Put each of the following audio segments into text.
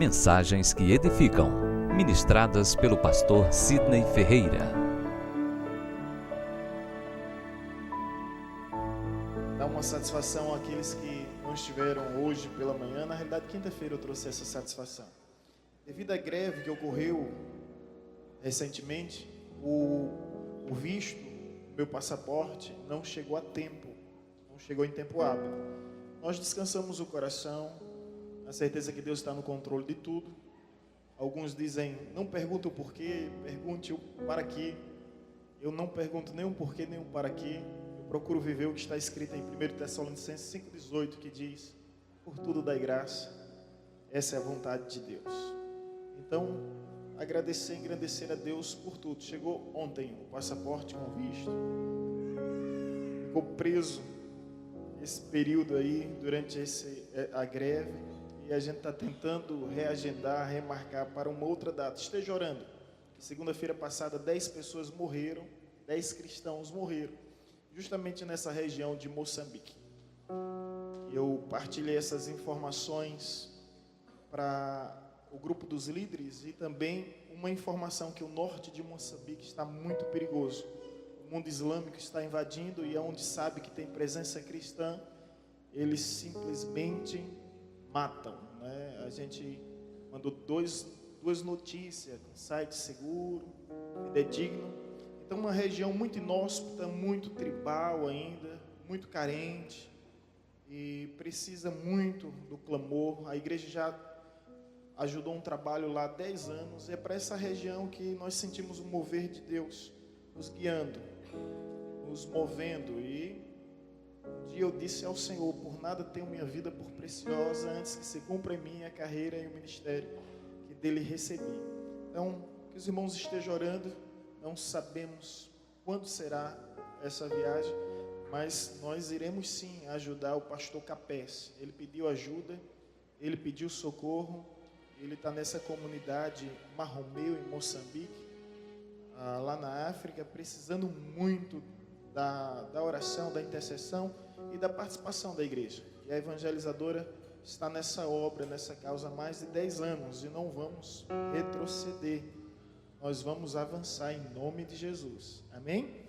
Mensagens que edificam, ministradas pelo pastor Sidney Ferreira. Dá uma satisfação àqueles que não estiveram hoje pela manhã. Na realidade, quinta-feira eu trouxe essa satisfação. Devido à greve que ocorreu recentemente, o visto, meu passaporte, não chegou a tempo, não chegou em tempo hábil. Nós descansamos o coração, na certeza que Deus está no controle de tudo. Alguns dizem, não pergunte o porquê, pergunte o para quê. Eu não pergunto nem o porquê, nem o para quê. Eu procuro viver o que está escrito em 1 Tessalonicenses 5,18, que diz, por tudo dai graça, essa é a vontade de Deus. Então, agradecer e engrandecer a Deus por tudo. Chegou ontem o passaporte com visto, ficou preso esse período aí, durante a greve, e a gente está tentando reagendar, remarcar para uma outra data. Esteja orando. Segunda-feira passada, 10 pessoas morreram, 10 cristãos morreram, justamente nessa região de Moçambique. Eu partilhei essas informações para o grupo dos líderes e também uma informação que o norte de Moçambique está muito perigoso. O mundo islâmico está invadindo e onde sabe que tem presença cristã, eles simplesmente matam, né? A gente mandou duas notícias, um site seguro, fidedigno. Então, uma região muito inóspita, muito tribal ainda, muito carente e precisa muito do clamor. A igreja já ajudou um trabalho lá há 10 anos e é para essa região que nós sentimos o mover de Deus, nos guiando, nos movendo. E um dia eu disse ao Senhor, por nada tenho minha vida por preciosa, antes que se cumpra em mim a carreira e o ministério que dele recebi. Então, que os irmãos estejam orando. Não sabemos quando será essa viagem, mas nós iremos sim ajudar o pastor Capes. Ele pediu ajuda, ele pediu socorro. Ele está nessa comunidade Marromeu, em Moçambique, lá na África, precisando muito da oração, da intercessão e da participação da igreja. E a evangelizadora está nessa obra, nessa causa há mais de 10 anos e não vamos retroceder. Nós vamos avançar em nome de Jesus. Amém?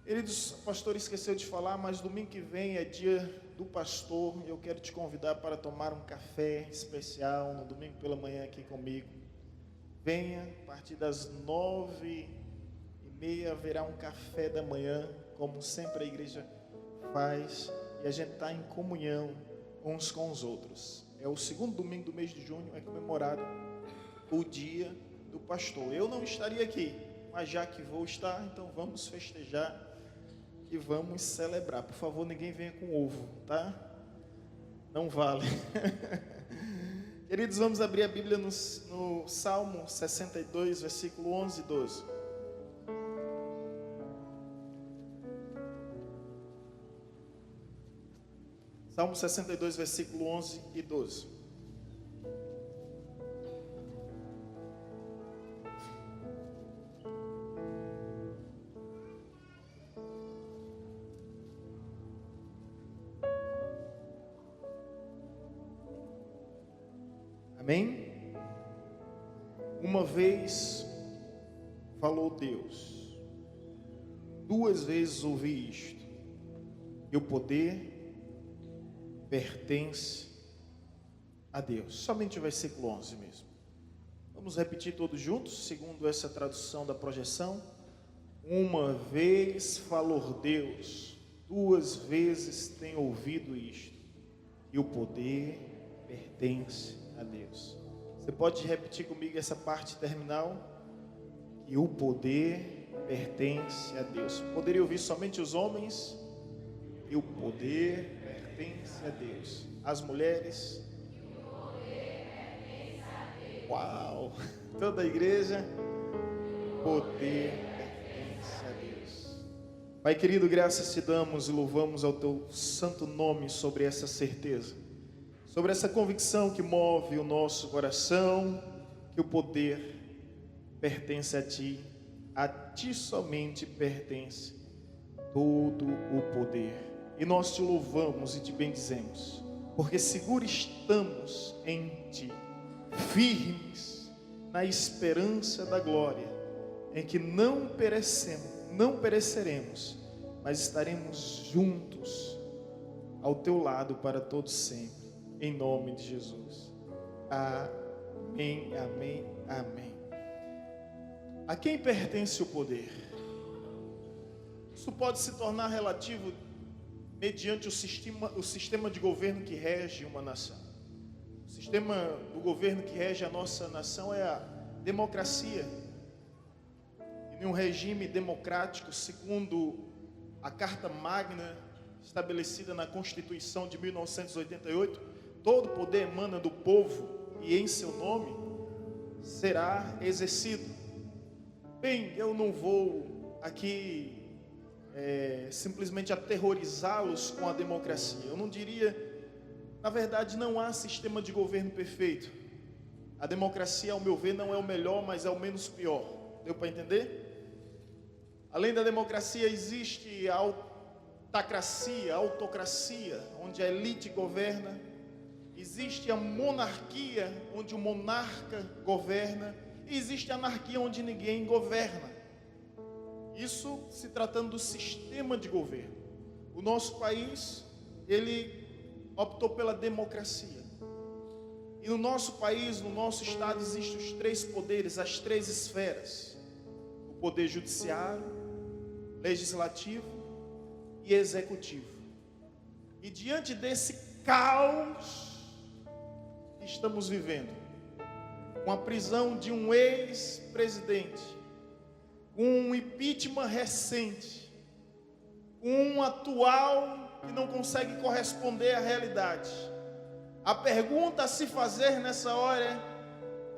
Queridos, o pastor esqueceu de falar, mas domingo que vem é dia do pastor. Eu quero te convidar para tomar um café especial no domingo pela manhã aqui comigo. Venha, a partir das 9h30 haverá um café da manhã, como sempre a igreja faz, e a gente está em comunhão uns com os outros. É o segundo domingo do mês de junho, é comemorado o dia do pastor. Eu não estaria aqui, mas já que vou estar, então vamos festejar e vamos celebrar. Por favor, ninguém venha com ovo, tá? Não vale. Queridos, vamos abrir a Bíblia no Salmo 62, versículo 11 e 12. Salmo 62, versículo 11 e 12. Amém? Uma vez falou Deus, 2 vezes ouvi isto, e o poder pertence a Deus. Somente o versículo 11 mesmo. Vamos repetir todos juntos, segundo essa tradução da projeção. Uma vez falou Deus, 2 vezes tem ouvido isto, e o poder pertence a Deus. Você pode repetir comigo essa parte terminal? E o poder pertence a Deus. Poderia ouvir somente os homens? E o poder pertence a Deus. As mulheres? Uau! Toda a igreja? Poder pertence a Deus. Pai querido, graças te damos e louvamos ao teu santo nome sobre essa certeza, sobre essa convicção que move o nosso coração, que o poder pertence a ti somente pertence todo o poder. E nós te louvamos e te bendizemos, porque seguro estamos em ti. firmes na esperança da glória, em que não pereceremos, mas estaremos juntos ao teu lado para todos sempre, em nome de Jesus. Amém, amém, amém. A quem pertence o poder? Isso pode se tornar relativo mediante o sistema de governo que rege uma nação. O sistema do governo que rege a nossa nação é a democracia. E em um regime democrático, segundo a Carta Magna estabelecida na Constituição de 1988, todo poder emana do povo e em seu nome será exercido. Bem, eu não vou aqui simplesmente aterrorizá-los com a democracia. Eu não diria, na verdade, não há sistema de governo perfeito. A democracia, ao meu ver, não é o melhor, mas é o menos pior. Deu para entender? Além da democracia, existe a autocracia, onde a elite governa. Existe a monarquia, onde o monarca governa. E existe a anarquia, onde ninguém governa. Isso se tratando do sistema de governo. O nosso país, ele optou pela democracia. E no nosso país, no nosso estado, existem os três poderes, as três esferas: o poder judiciário, legislativo e executivo. E diante desse caos que estamos vivendo, com a prisão de um ex-presidente, com um impeachment recente, com um atual que não consegue corresponder à realidade, a pergunta a se fazer nessa hora é: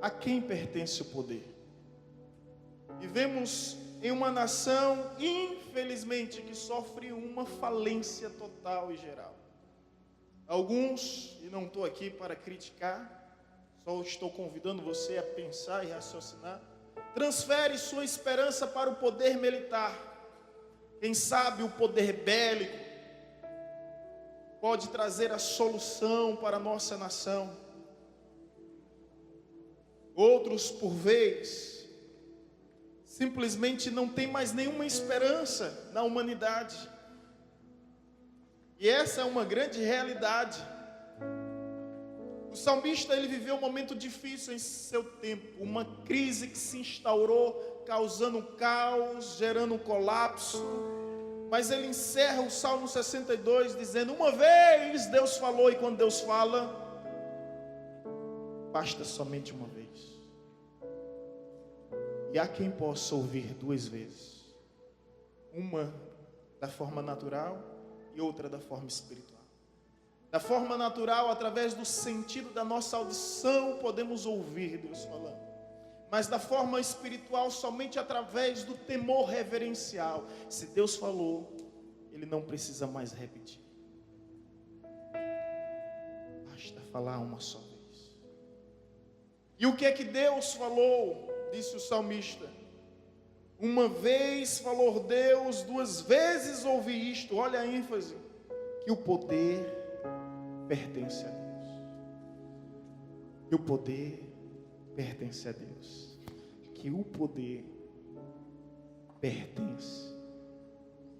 a quem pertence o poder? Vivemos em uma nação, infelizmente, que sofre uma falência total e geral. Alguns, e não estou aqui para criticar, só estou convidando você a pensar e raciocinar, transfere sua esperança para o poder militar. Quem sabe o poder bélico pode trazer a solução para a nossa nação. Outros, por vez, simplesmente não tem mais nenhuma esperança na humanidade. E essa é uma grande realidade. O salmista, ele viveu um momento difícil em seu tempo, uma crise que se instaurou, causando caos, gerando um colapso. Mas ele encerra o Salmo 62 dizendo: uma vez Deus falou, e quando Deus fala, basta somente uma vez. E há quem possa ouvir duas vezes, uma da forma natural e outra da forma espiritual. Da forma natural, através do sentido da nossa audição, podemos ouvir Deus falando. Mas da forma espiritual, somente através do temor reverencial. Se Deus falou, Ele não precisa mais repetir. Basta falar uma só vez. E o que é que Deus falou? Disse o salmista: uma vez falou Deus, duas vezes ouvi isto. Olha a ênfase, que o poder pertence a Deus. Que o poder pertence a Deus. Que o poder pertence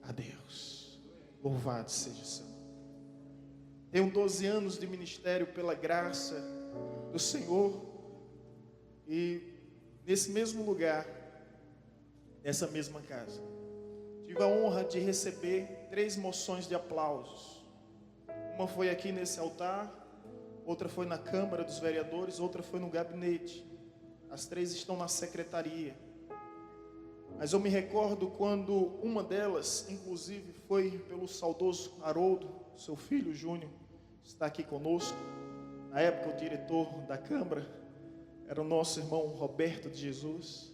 a Deus. Louvado seja o Senhor. Tenho 12 anos de ministério pela graça do Senhor. E nesse mesmo lugar, nessa mesma casa, tive a honra de receber 3 moções de aplausos. Uma foi aqui nesse altar, outra foi na Câmara dos Vereadores, outra foi no gabinete. As 3 estão na secretaria. Mas eu me recordo quando uma delas, inclusive, foi pelo saudoso Haroldo, seu filho Júnior, está aqui conosco. Na época, o diretor da Câmara era o nosso irmão Roberto de Jesus.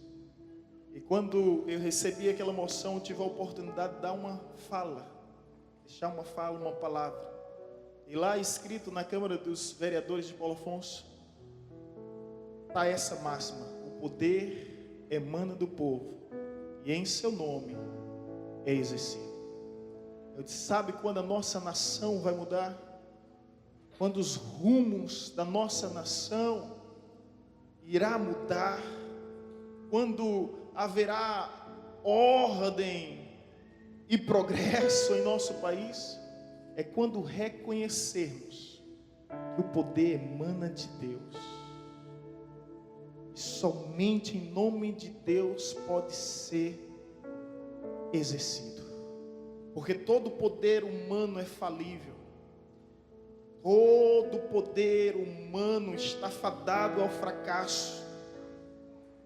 E quando eu recebi aquela moção, eu tive a oportunidade de dar uma fala, deixar uma fala, uma palavra. E lá escrito na Câmara dos Vereadores de Paulo Afonso, está essa máxima: o poder emana do povo e em seu nome é exercido. Eu disse: sabe quando a nossa nação vai mudar? Quando os rumos da nossa nação irá mudar, quando haverá ordem e progresso em nosso país, é quando reconhecermos que o poder emana de Deus. E somente em nome de Deus pode ser exercido. Porque todo poder humano é falível. Todo poder humano está fadado ao fracasso.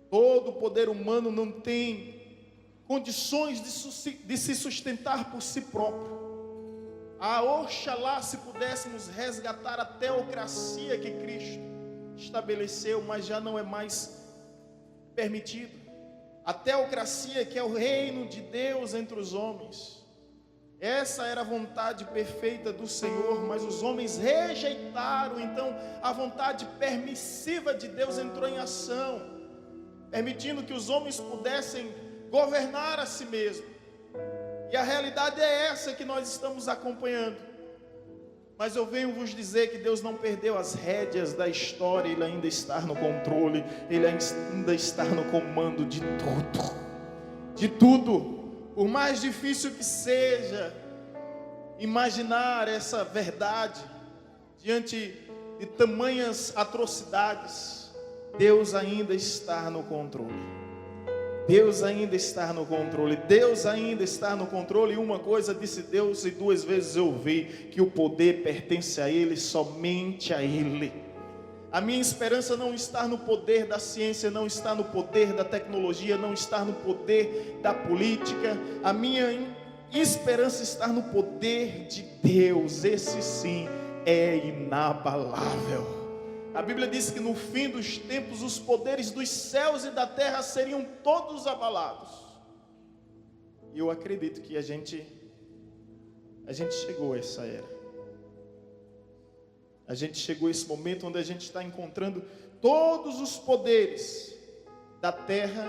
Todo poder humano não tem condições de se sustentar por si próprio. Oxalá se pudéssemos resgatar a teocracia que Cristo estabeleceu, mas já não é mais permitido. A teocracia, que é o reino de Deus entre os homens. Essa era a vontade perfeita do Senhor, mas os homens rejeitaram. Então a vontade permissiva de Deus entrou em ação, permitindo que os homens pudessem governar a si mesmos. E a realidade é essa que nós estamos acompanhando. Mas eu venho vos dizer que Deus não perdeu as rédeas da história. Ele ainda está no controle. Ele ainda está no comando de tudo. De tudo. Por mais difícil que seja imaginar essa verdade diante de tamanhas atrocidades, Deus ainda está no controle. Deus ainda está no controle. Deus ainda está no controle. E uma coisa disse Deus, e 2 vezes eu ouvi: que o poder pertence a Ele, somente a Ele. A minha esperança não está no poder da ciência, não está no poder da tecnologia, não está no poder da política. A minha esperança está no poder de Deus. Esse sim é inabalável. A Bíblia diz que no fim dos tempos os poderes dos céus e da terra seriam todos abalados. E eu acredito que a gente chegou a essa era. A gente chegou a esse momento onde a gente está encontrando todos os poderes da terra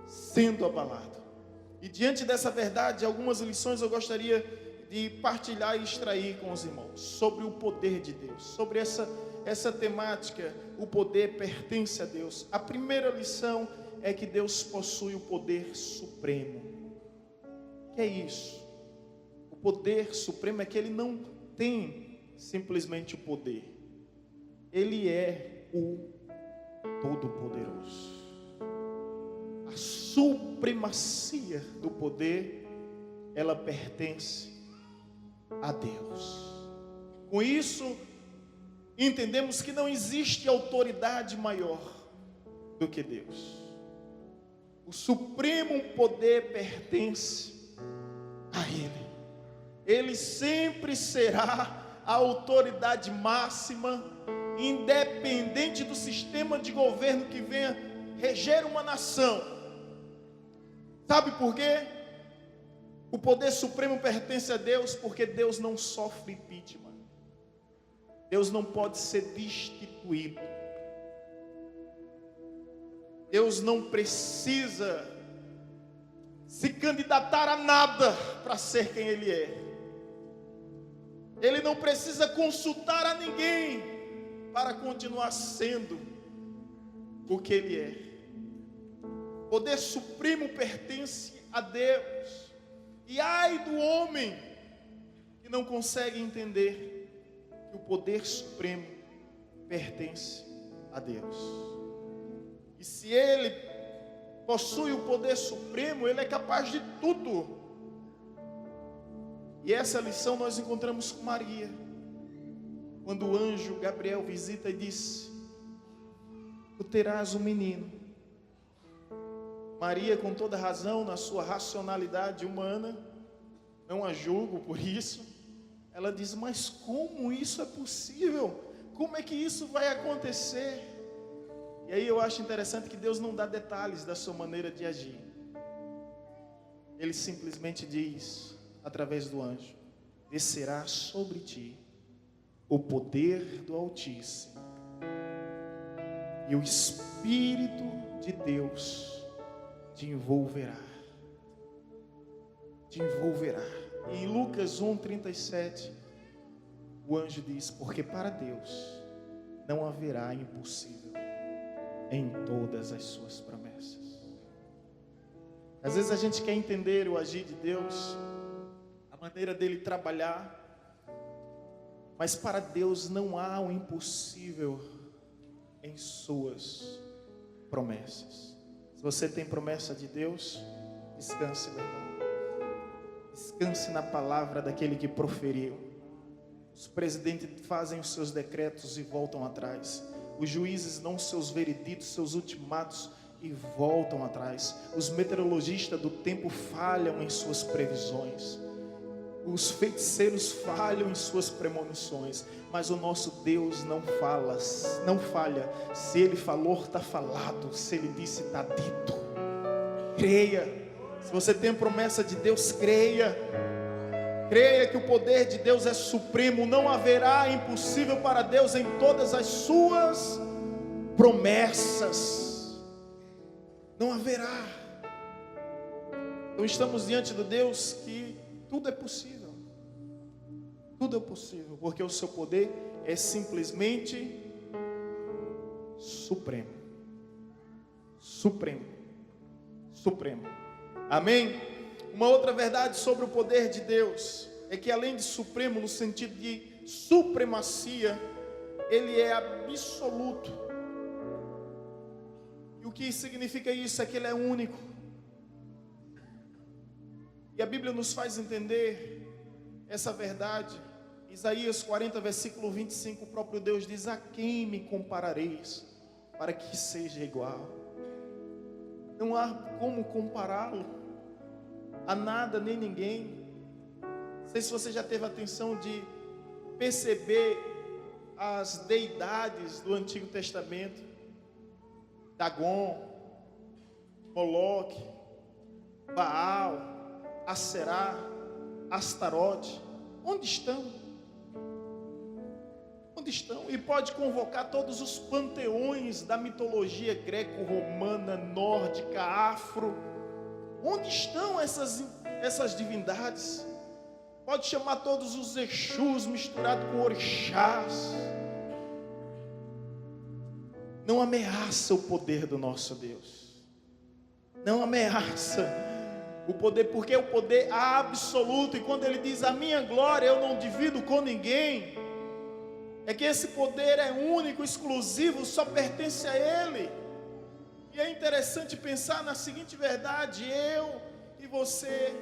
sendo abalados. E diante dessa verdade, algumas lições eu gostaria de partilhar e extrair com os irmãos sobre o poder de Deus, sobre essa temática. O poder pertence a Deus. A primeira lição é que Deus possui o poder supremo. O que é isso? O poder supremo é que Ele não tem simplesmente o poder. Ele é o Todo-Poderoso. A supremacia do poder, ela pertence a Deus. Com isso, entendemos que não existe autoridade maior do que Deus. O supremo poder pertence a Ele. Ele sempre será a autoridade máxima, independente do sistema de governo que venha reger uma nação. Sabe por quê? O poder supremo pertence a Deus, porque Deus não sofre impeachment. Deus não pode ser destituído. Deus não precisa se candidatar a nada para ser quem Ele é. Ele não precisa consultar a ninguém para continuar sendo o que Ele é. O poder supremo pertence a Deus. E ai do homem que não consegue entender que o poder supremo pertence a Deus. E se Ele possui o poder supremo, Ele é capaz de tudo. E essa lição nós encontramos com Maria, quando o anjo Gabriel visita e diz: tu terás um menino. Maria, com toda razão, na sua racionalidade humana, não a julgo por isso, ela diz: mas como isso é possível? Como é que isso vai acontecer? E aí eu acho interessante que Deus não dá detalhes da sua maneira de agir. Ele simplesmente diz, através do anjo: descerá sobre ti o poder do Altíssimo, e o Espírito de Deus te envolverá. Te envolverá. E em Lucas 1:37, o anjo diz: porque para Deus não haverá impossível. em todas as suas promessas. Às vezes a gente quer entender o agir de Deus, a maneira dele trabalhar, mas para Deus não há o impossível em suas promessas. Se você tem promessa de Deus, descanse, meu irmão. Descanse na palavra daquele que proferiu. Os presidentes fazem os seus decretos e voltam atrás. Os juízes dão seus vereditos, seus ultimatos e voltam atrás. Os meteorologistas do tempo falham em suas previsões. Os feiticeiros falham em suas premonições. Mas o nosso Deus não falha. Se Ele falou, está falado. Se Ele disse, está dito. Creia. Se você tem promessa de Deus, creia. Creia que o poder de Deus é supremo. Não haverá impossível para Deus em todas as suas promessas. Não haverá. Então estamos diante do Deus que tudo é possível. Tudo é possível, porque o seu poder é simplesmente supremo. Supremo. Supremo. Amém? Uma outra verdade sobre o poder de Deus é que, além de supremo no sentido de supremacia, ele é absoluto. E o que significa isso? É que ele é único. E a Bíblia nos faz entender essa verdade. Isaías 40, versículo 25, o próprio Deus diz: a quem me comparareis para que seja igual? Não há como compará-lo a nada nem ninguém. Não sei se você já teve a atenção de perceber as deidades do Antigo Testamento: Dagon, Moloque, Baal, Aserá, Astarote. Onde estão? Onde estão? E pode convocar todos os panteões da mitologia greco-romana, nórdica, afro. Onde estão essas divindades? Pode chamar todos os Exus misturado com orixás. Não ameaça o poder do nosso Deus. Não ameaça o poder, porque é o poder absoluto. E quando ele diz: a minha glória eu não divido com ninguém, é que esse poder é único, exclusivo, só pertence a Ele. E é interessante pensar na seguinte verdade: eu e você,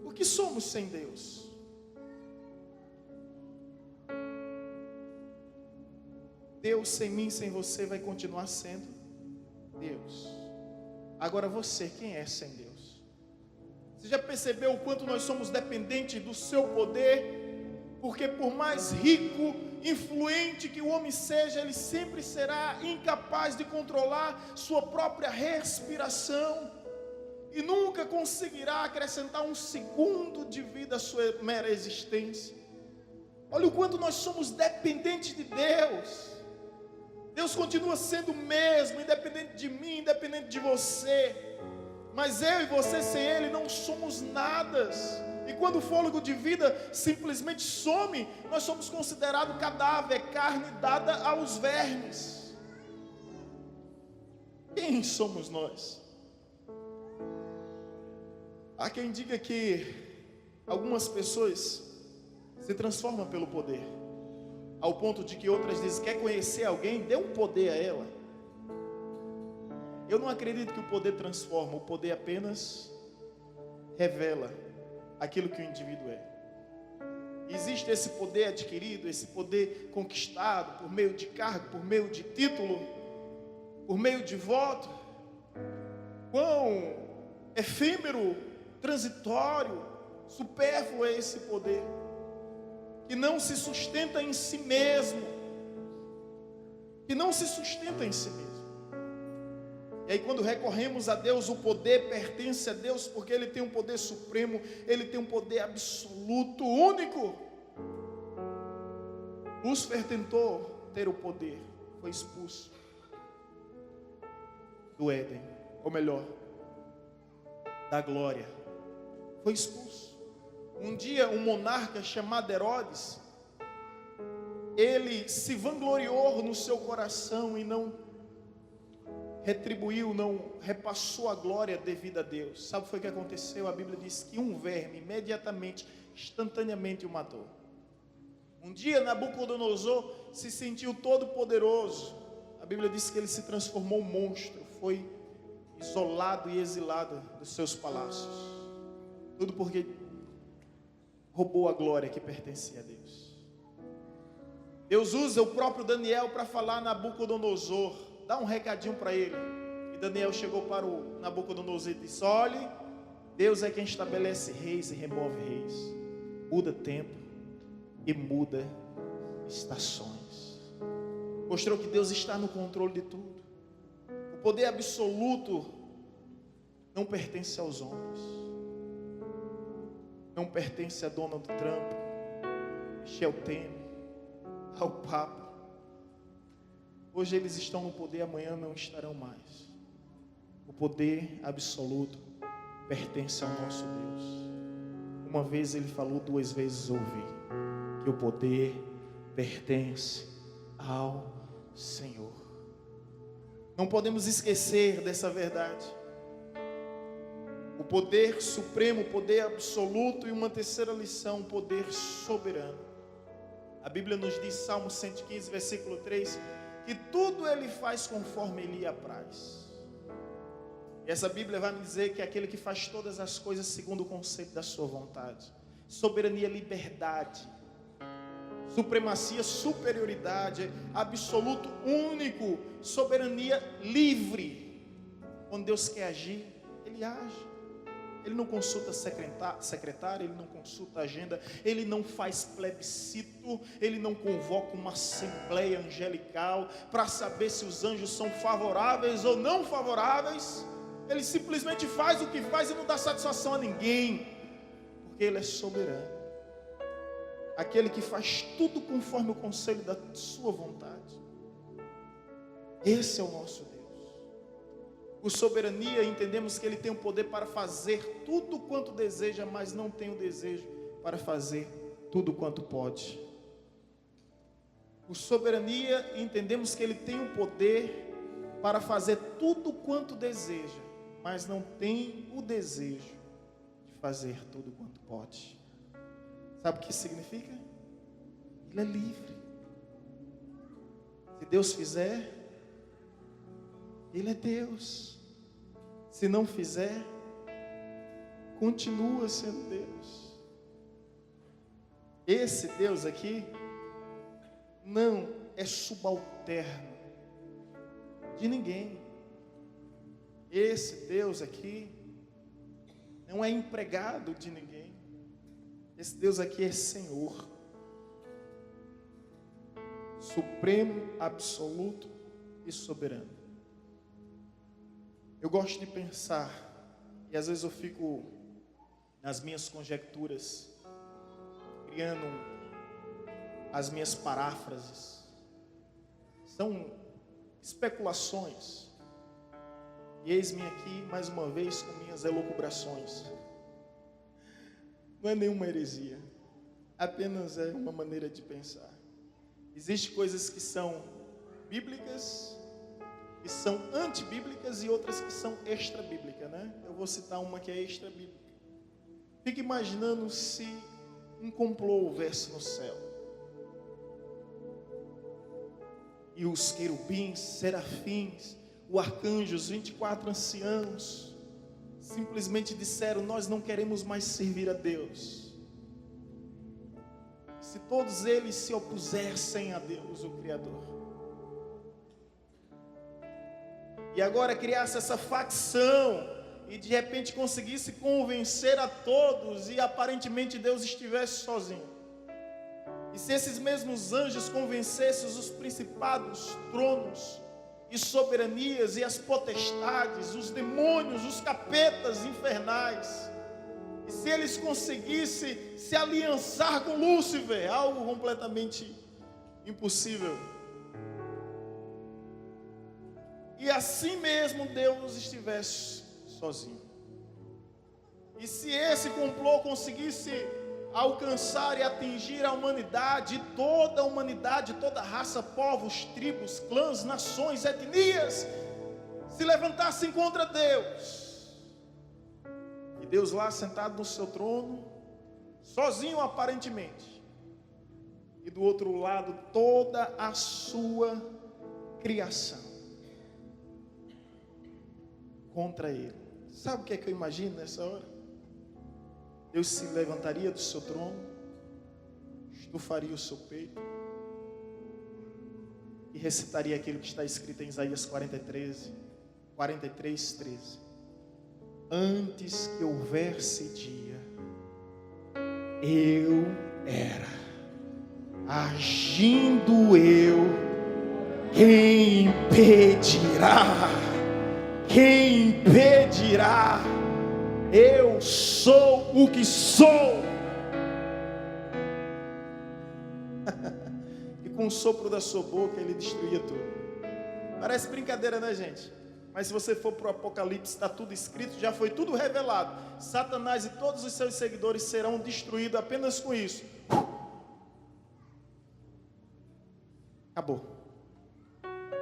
o que somos sem Deus? Deus sem mim, sem você, vai continuar sendo Deus. Agora você, quem é sem Deus? Você já percebeu o quanto nós somos dependentes do seu poder? Porque por mais rico, influente que o homem seja, ele sempre será incapaz de controlar sua própria respiração e nunca conseguirá acrescentar um segundo de vida à sua mera existência. Olha o quanto nós somos dependentes de Deus. Deus continua sendo o mesmo, independente de mim, independente de você. Mas eu e você sem Ele não somos nada. E quando o fôlego de vida simplesmente some, nós somos considerados cadáver, carne dada aos vermes. Quem somos nós? Há quem diga que algumas pessoas se transformam pelo poder, ao ponto de que outras dizem: quer conhecer alguém, dê um poder a ela. Eu não acredito que o poder transforma. O poder apenas revela aquilo que o indivíduo é. Existe esse poder adquirido, esse poder conquistado por meio de cargo, por meio de título, por meio de voto. Quão efêmero, transitório, supérfluo é esse poder, que não se sustenta em si mesmo, que não se sustenta em si mesmo. E aí quando recorremos a Deus, o poder pertence a Deus, porque Ele tem um poder supremo, Ele tem um poder absoluto, único. Lúcifer tentou ter o poder, foi expulso do Éden, ou melhor, da glória, foi expulso. Um dia um monarca chamado Herodes, ele se vangloriou no seu coração e não retribuiu, não repassou a glória devida a Deus. Sabe o que foi que aconteceu? A Bíblia diz que um verme imediatamente, instantaneamente o matou. Um dia Nabucodonosor se sentiu todo poderoso. A Bíblia diz que ele se transformou em um monstro, foi isolado e exilado dos seus palácios. Tudo porque roubou a glória que pertencia a Deus. Deus usa o próprio Daniel para falar a Nabucodonosor, dá um recadinho para ele. E Daniel chegou para o Nabucodonosor e disse: olhe, Deus é quem estabelece reis e remove reis, muda tempo e muda estações. Mostrou que Deus está no controle de tudo. O poder absoluto não pertence aos homens, não pertence a Donald Trump, Michel Temer, ao Papa. Hoje eles estão no poder, amanhã não estarão mais. O poder absoluto pertence ao nosso Deus. Uma vez ele falou, duas vezes ouvi, que o poder pertence ao Senhor. Não podemos esquecer dessa verdade. O poder supremo, o poder absoluto, e uma terceira lição, o poder soberano. A Bíblia nos diz, Salmo 115, versículo 3, que tudo ele faz conforme ele apraz. E essa Bíblia vai me dizer que é aquele que faz todas as coisas segundo o conceito da sua vontade. Soberania, liberdade, supremacia, superioridade, absoluto, único, soberania livre. Quando Deus quer agir, Ele age. Ele não consulta secretária, Ele não consulta agenda, Ele não faz plebiscito, Ele não convoca uma assembleia angelical para saber se os anjos são favoráveis ou não favoráveis. Ele simplesmente faz o que faz e não dá satisfação a ninguém, porque Ele é soberano. Aquele que faz tudo conforme o conselho da sua vontade. Esse é o nosso Deus. Por soberania, entendemos que Ele tem o poder para fazer tudo quanto deseja, mas não tem o desejo para fazer tudo quanto pode. Por soberania, entendemos que Ele tem o poder para fazer tudo quanto deseja, mas não tem o desejo de fazer tudo quanto pode. Sabe o que isso significa? Ele é livre. Se Deus fizer, Ele é Deus. Se não fizer, continua sendo Deus. Esse Deus aqui não é subalterno de ninguém. Esse Deus aqui não é empregado de ninguém. Esse Deus aqui é Senhor, supremo, absoluto e soberano. Eu gosto de pensar, e às vezes eu fico nas minhas conjecturas, criando as minhas paráfrases. São especulações. E eis-me aqui mais uma vez com minhas elucubrações. Não é nenhuma heresia, apenas é uma maneira de pensar. Existem coisas que são bíblicas, que são antibíblicas, e outras que são extra-bíblicas, né? Eu vou citar uma que é extra-bíblica. Fique imaginando se um complô houvesse no céu. E os querubins, serafins, o arcanjo, os 24 anciãos, simplesmente disseram: nós não queremos mais servir a Deus. Se todos eles se opusessem a Deus, o Criador, e agora criasse essa facção, e de repente conseguisse convencer a todos, e aparentemente Deus estivesse sozinho, e se esses mesmos anjos convencessem os principados, tronos e soberanias, e as potestades, os demônios, os capetas infernais, e se eles conseguissem se aliançar com Lúcifer, algo completamente impossível, e assim mesmo Deus estivesse sozinho, e se esse complô conseguisse alcançar e atingir a humanidade, toda raça, povos, tribos, clãs, nações, etnias, se levantassem contra Deus, e Deus lá sentado no seu trono, sozinho aparentemente, e do outro lado toda a sua criação contra ele. Sabe o que é que eu imagino nessa hora? Deus se levantaria do seu trono, estufaria o seu peito e recitaria aquilo que está escrito em Isaías 43, 13. Antes que houvesse dia, eu era, agindo eu, quem impedirá? Quem impedirá? Eu sou o que sou. E com o sopro da sua boca ele destruía tudo. Parece brincadeira, né, gente? Mas se você for para o Apocalipse, está tudo escrito, já foi tudo revelado. Satanás e todos os seus seguidores serão destruídos apenas com isso. Acabou.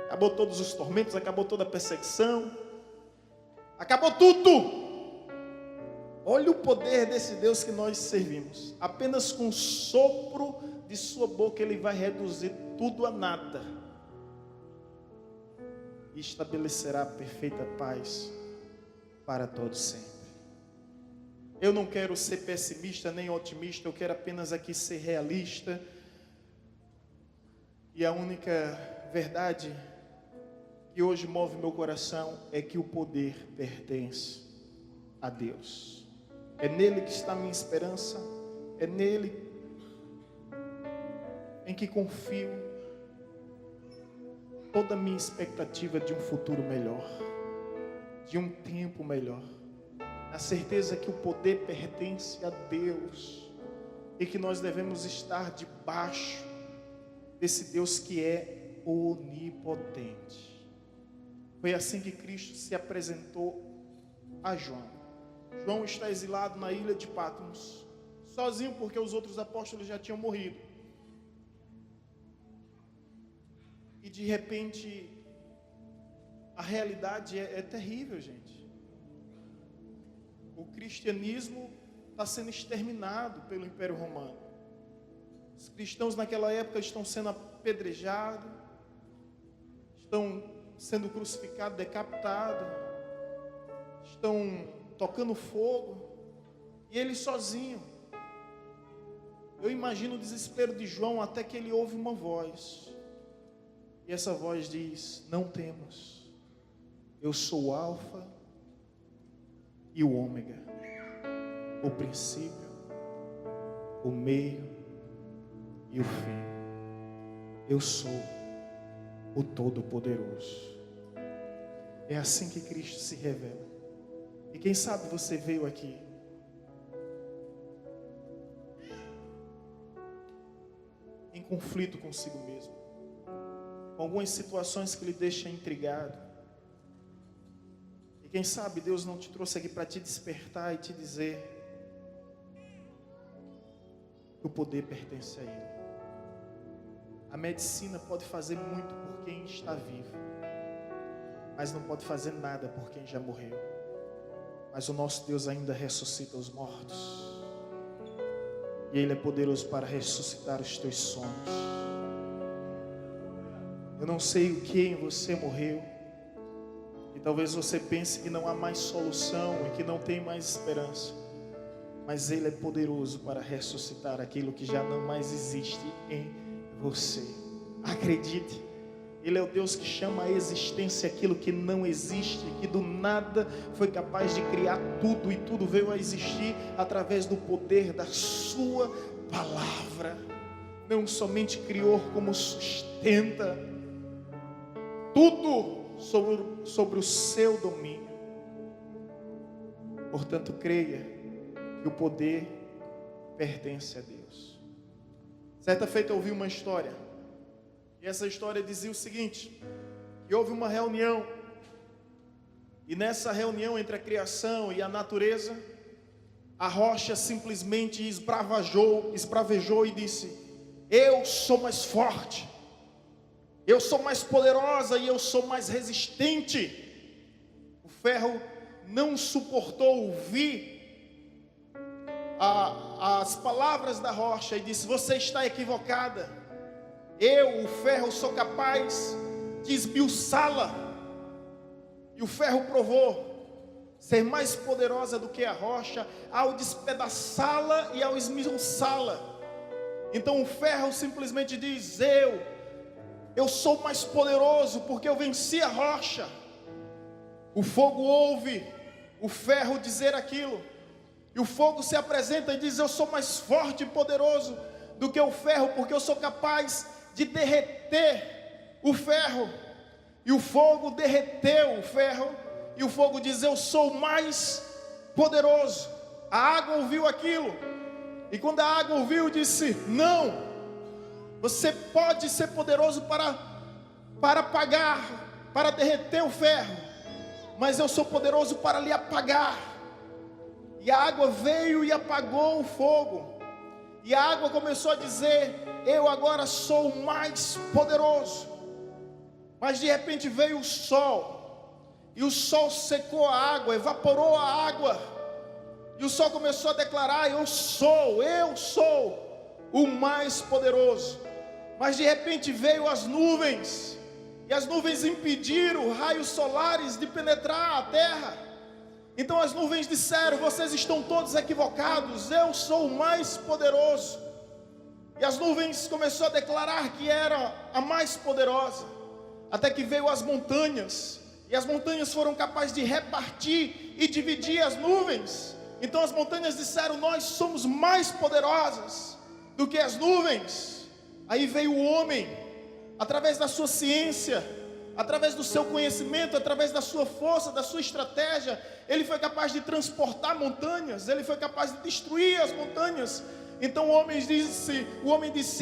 Acabou todos os tormentos, acabou toda a perseguição. Acabou tudo. Olha o poder desse Deus que nós servimos. Apenas com o sopro de sua boca ele vai reduzir tudo a nada. E estabelecerá perfeita paz para todos sempre. Eu não quero ser pessimista nem otimista, eu quero apenas aqui ser realista. E a única verdade que hoje move meu coração é que o poder pertence a Deus. É nele que está a minha esperança, é nele em que confio toda a minha expectativa de um futuro melhor, de um tempo melhor. A certeza que o poder pertence a Deus e que nós devemos estar debaixo desse Deus que é onipotente. Foi assim que Cristo se apresentou a João. João está exilado na ilha de Patmos, sozinho porque os outros apóstolos já tinham morrido. E de repente, a realidade é terrível, gente. O cristianismo está sendo exterminado pelo Império Romano. Os cristãos naquela época estão sendo apedrejados, estão sendo crucificados, decapitados, estão tocando fogo, e ele sozinho. Eu imagino o desespero de João até que ele ouve uma voz, e essa voz diz: não temas, eu sou o Alfa e o Ômega, o princípio, o meio e o fim. Eu sou o Todo-Poderoso. É assim que Cristo se revela. E quem sabe você veio aqui em conflito consigo mesmo, com algumas situações que lhe deixam intrigado. E quem sabe Deus não te trouxe aqui para te despertar e te dizer que o poder pertence a Ele. A medicina pode fazer muito por quem está vivo, mas não pode fazer nada por quem já morreu. Mas o nosso Deus ainda ressuscita os mortos. E Ele é poderoso para ressuscitar os teus sonhos. Eu não sei o que em você morreu. E talvez você pense que não há mais solução e que não tem mais esperança. Mas Ele é poderoso para ressuscitar aquilo que já não mais existe em você. Acredite. Ele é o Deus que chama à existência aquilo que não existe, que do nada foi capaz de criar tudo, e tudo veio a existir através do poder da sua palavra. Não somente criou, como sustenta tudo sobre o seu domínio. Portanto, creia que o poder pertence a Deus. Certa feita eu ouvi uma história. E essa história dizia o seguinte: que houve uma reunião, e nessa reunião entre a criação e a natureza, a rocha simplesmente esbravejou e disse: eu sou mais forte, eu sou mais poderosa e eu sou mais resistente. ferro não suportou ouvir as palavras da rocha e disse: você está equivocada. Eu, o ferro, sou capaz de esmiuçá-la. E o ferro provou ser mais poderosa do que a rocha ao despedaçá-la e ao esmiuçá-la. Então o ferro simplesmente diz: eu sou mais poderoso porque eu venci a rocha. O fogo ouve o ferro dizer aquilo, e o fogo se apresenta e diz: eu sou mais forte e poderoso do que o ferro, porque eu sou capaz de derreter o ferro. E o fogo derreteu o ferro, e o fogo diz: eu sou mais poderoso. A água ouviu aquilo, e quando a água ouviu, disse: não, você pode ser poderoso para apagar, para derreter o ferro, mas eu sou poderoso para lhe apagar. E a água veio e apagou o fogo, e a água começou a dizer: eu agora sou mais poderoso. Mas de repente veio o sol, e o sol secou a água, evaporou a água, e o sol começou a declarar: eu sou o mais poderoso. Mas de repente veio as nuvens, e as nuvens impediram raios solares de penetrar a terra. Então as nuvens disseram: vocês estão todos equivocados, eu sou o mais poderoso. E as nuvens começaram a declarar que era a mais poderosa. Até que veio as montanhas, e as montanhas foram capazes de repartir e dividir as nuvens. Então as montanhas disseram: nós somos mais poderosas do que as nuvens. Aí veio o homem, através da sua ciência, através do seu conhecimento, através da sua força, da sua estratégia, ele foi capaz de transportar montanhas, ele foi capaz de destruir as montanhas. Então o homem disse: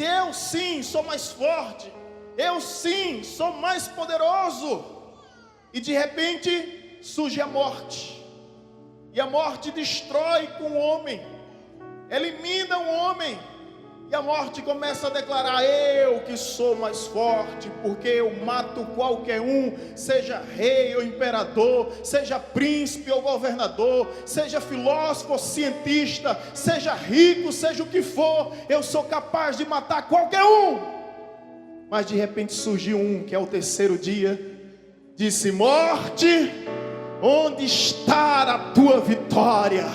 eu sim sou mais forte, eu sim sou mais poderoso. E de repente surge a morte, e a morte destrói com o homem, elimina o homem, e a morte começa a declarar: eu que sou mais forte, porque eu mato qualquer um, seja rei ou imperador, seja príncipe ou governador, seja filósofo ou cientista, seja rico, seja o que for, eu sou capaz de matar qualquer um. Mas de repente surgiu um, que é o terceiro dia, disse: morte, onde está a tua vitória?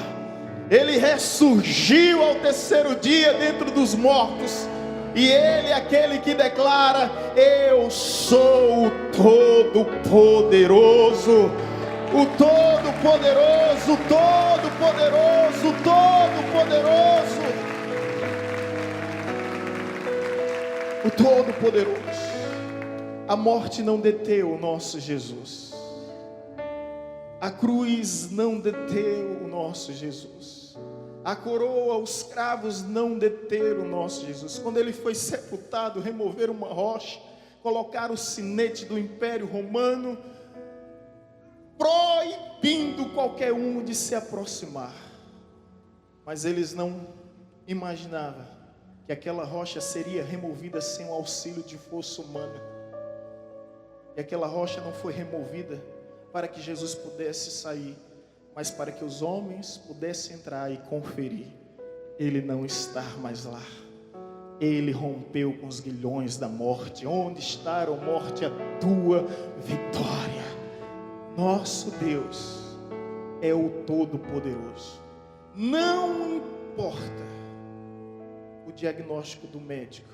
Ele ressurgiu ao terceiro dia dentre dos mortos, e ele é aquele que declara: eu sou o Todo-Poderoso, o Todo-Poderoso, o Todo-Poderoso, o Todo-Poderoso, o Todo-Poderoso. A morte não deteu o nosso Jesus, a cruz não deteu o nosso Jesus, a coroa, os cravos não deteram o nosso Jesus. Quando ele foi sepultado, removeram uma rocha, colocaram o sinete do Império Romano, proibindo qualquer um de se aproximar. Mas eles não imaginavam que aquela rocha seria removida sem o auxílio de força humana. E aquela rocha não foi removida para que Jesus pudesse sair, mas para que os homens pudessem entrar e conferir: ele não está mais lá. Ele rompeu com os grilhões da morte. Onde está, ó morte, a tua vitória? Nosso Deus é o Todo-Poderoso. Não importa o diagnóstico do médico,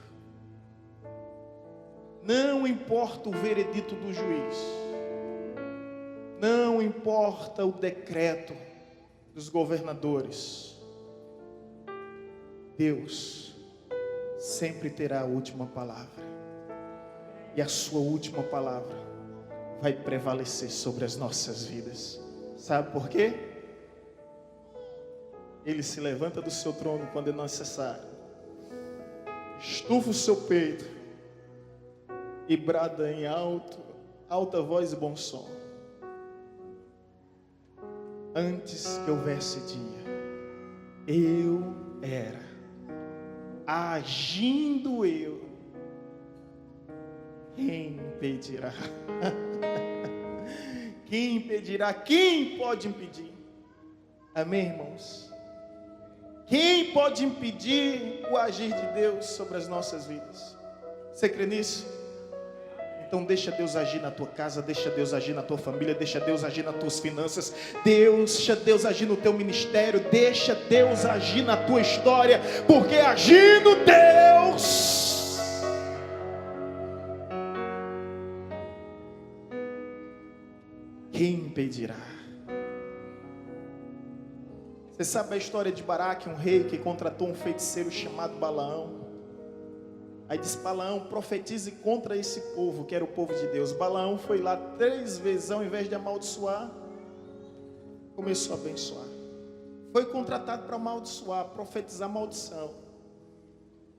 não importa o veredito do juiz, não importa o decreto dos governadores, Deus sempre terá a última palavra, e a sua última palavra vai prevalecer sobre as nossas vidas. Sabe por quê? Ele se levanta do seu trono quando é necessário, estufa o seu peito e brada em alta voz e bom som: antes que houvesse dia, eu era, agindo eu, quem impedirá? Quem impedirá? Quem pode impedir? Amém, irmãos? Quem pode impedir o agir de Deus sobre as nossas vidas? Você crê nisso? Então deixa Deus agir na tua casa, deixa Deus agir na tua família, deixa Deus agir nas tuas finanças, deixa Deus agir no teu ministério, deixa Deus agir na tua história, porque agindo Deus, quem impedirá? Você sabe a história de Baraque, um rei que contratou um feiticeiro chamado Balaão? Aí disse: Balaão, profetize contra esse povo, que era o povo de Deus. Balaão foi lá 3 vezes, ao invés de amaldiçoar, começou a abençoar. Foi contratado para amaldiçoar, profetizar maldição.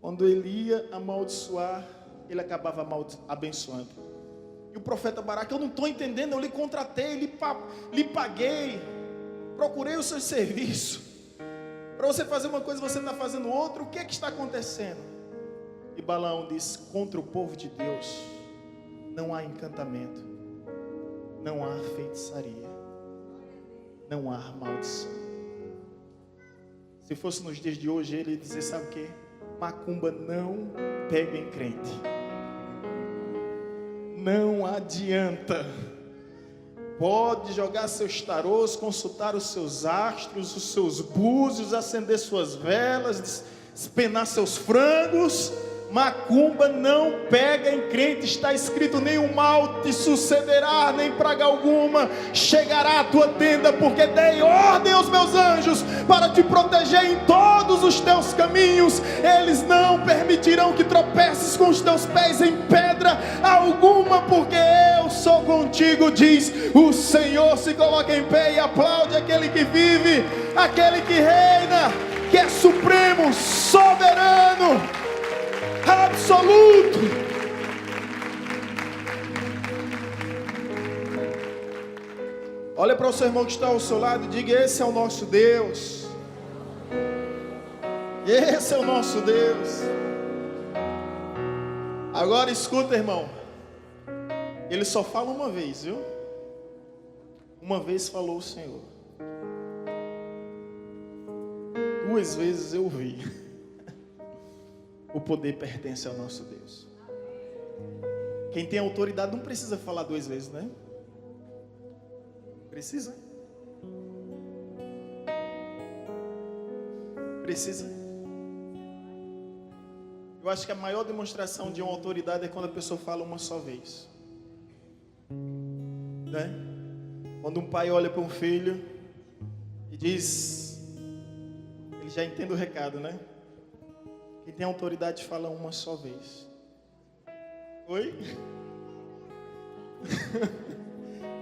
Quando ele ia amaldiçoar, ele acabava abençoando. E o profeta Baraque: eu não estou entendendo, eu lhe contratei, lhe paguei, procurei o seu serviço. Para você fazer uma coisa, você está fazendo outra, o que é que está acontecendo? E Balaão disse: contra o povo de Deus não há encantamento, não há feitiçaria, não há maldição. Se fosse nos dias de hoje, ele ia dizer: sabe o que? Macumba não pega em crente. Não adianta. Pode jogar seus tarôs, consultar os seus astros, os seus búzios, acender suas velas, espenar seus frangos. Macumba não pega em crente. Está escrito: nenhum mal te sucederá, nem praga alguma chegará à tua tenda, porque dei ordem aos meus anjos para te proteger em todos os teus caminhos. Eles não permitirão que tropeces com os teus pés em pedra alguma, porque eu sou contigo, diz o Senhor. Se coloca em pé e aplaude aquele que vive, aquele que reina, que é supremo, soberano, absoluto. Olha para o seu irmão que está ao seu lado e diga: esse é o nosso Deus. Esse é o nosso Deus. Agora escuta, irmão. Ele só fala uma vez, viu? Uma vez falou o Senhor. 2 vezes eu ouvi. O poder pertence ao nosso Deus. Quem tem autoridade não precisa falar 2 vezes, né? Precisa? Precisa? Eu acho que a maior demonstração de uma autoridade é quando a pessoa fala uma só vez, né? Quando um pai olha para um filho e diz, ele já entende o recado, né? Quem tem autoridade fala uma só vez. Oi?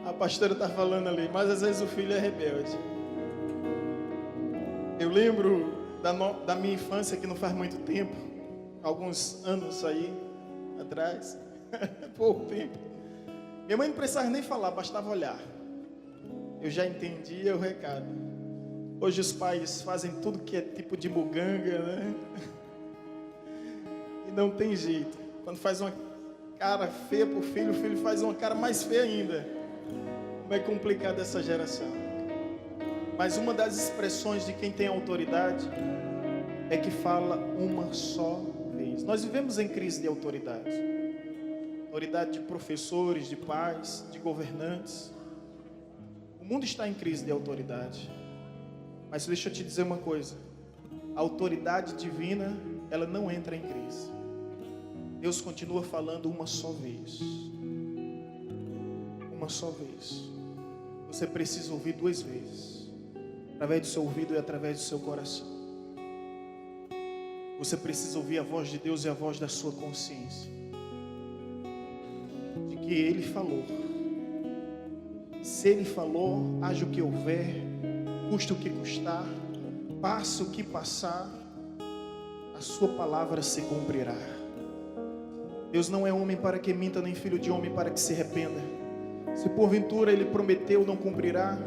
A pastora está falando ali, mas às vezes o filho é rebelde. Eu lembro da minha infância, que não faz muito tempo, alguns anos aí atrás, pouco tempo. Minha mãe não precisava nem falar, bastava olhar. Eu já entendia o recado. Hoje os pais fazem tudo que é tipo de buganga, né? E não tem jeito. Quando faz uma cara feia para o filho faz uma cara mais feia ainda. Como é complicado essa geração. Mas uma das expressões de quem tem autoridade é que fala uma só vez. Nós vivemos em crise de autoridade. Autoridade de professores, de pais, de governantes. O mundo está em crise de autoridade. Mas deixa eu te dizer uma coisa. A autoridade divina, ela não entra em crise. Deus continua falando uma só vez. Uma só vez. Você precisa ouvir 2 vezes. Através do seu ouvido e através do seu coração. Você precisa ouvir a voz de Deus e a voz da sua consciência. De que Ele falou. Se Ele falou, haja o que houver, custa o que custar, passa o que passar, a sua palavra se cumprirá. Deus não é homem para que minta, nem filho de homem para que se arrependa. Se porventura Ele prometeu, não cumprirá.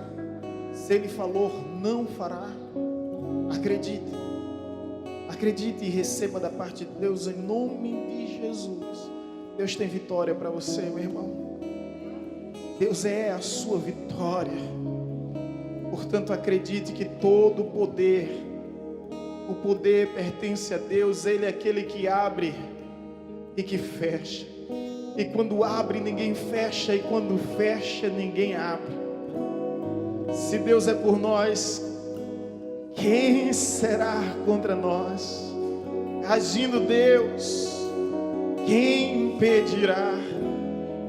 Se Ele falou, não fará. Acredite. Acredite e receba da parte de Deus em nome de Jesus. Deus tem vitória para você, meu irmão. Deus é a sua vitória. Portanto, acredite que todo o poder pertence a Deus. Ele é aquele que abre e que fecha. E quando abre, ninguém fecha. E quando fecha, ninguém abre. Se Deus é por nós, quem será contra nós? Agindo Deus, quem impedirá?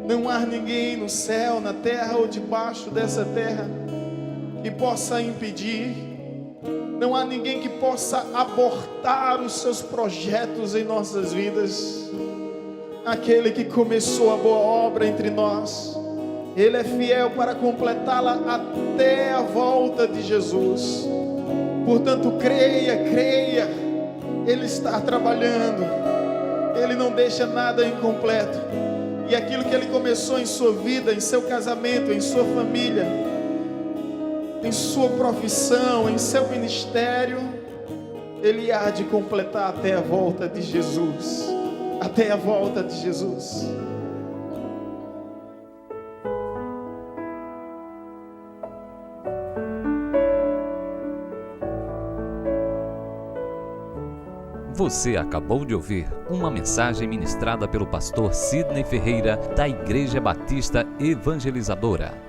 Não há ninguém no céu, na terra ou debaixo dessa terra que possa impedir. Não há ninguém que possa abortar os seus projetos em nossas vidas. Aquele que começou a boa obra entre nós, Ele é fiel para completá-la até a volta de Jesus. Portanto, creia, Ele está trabalhando. Ele não deixa nada incompleto. E aquilo que Ele começou em sua vida, em seu casamento, em sua família, em sua profissão, em seu ministério, Ele há de completar até a volta de Jesus. Até a volta de Jesus. Você acabou de ouvir uma mensagem ministrada pelo pastor Sidney Ferreira, da Igreja Batista Evangelizadora.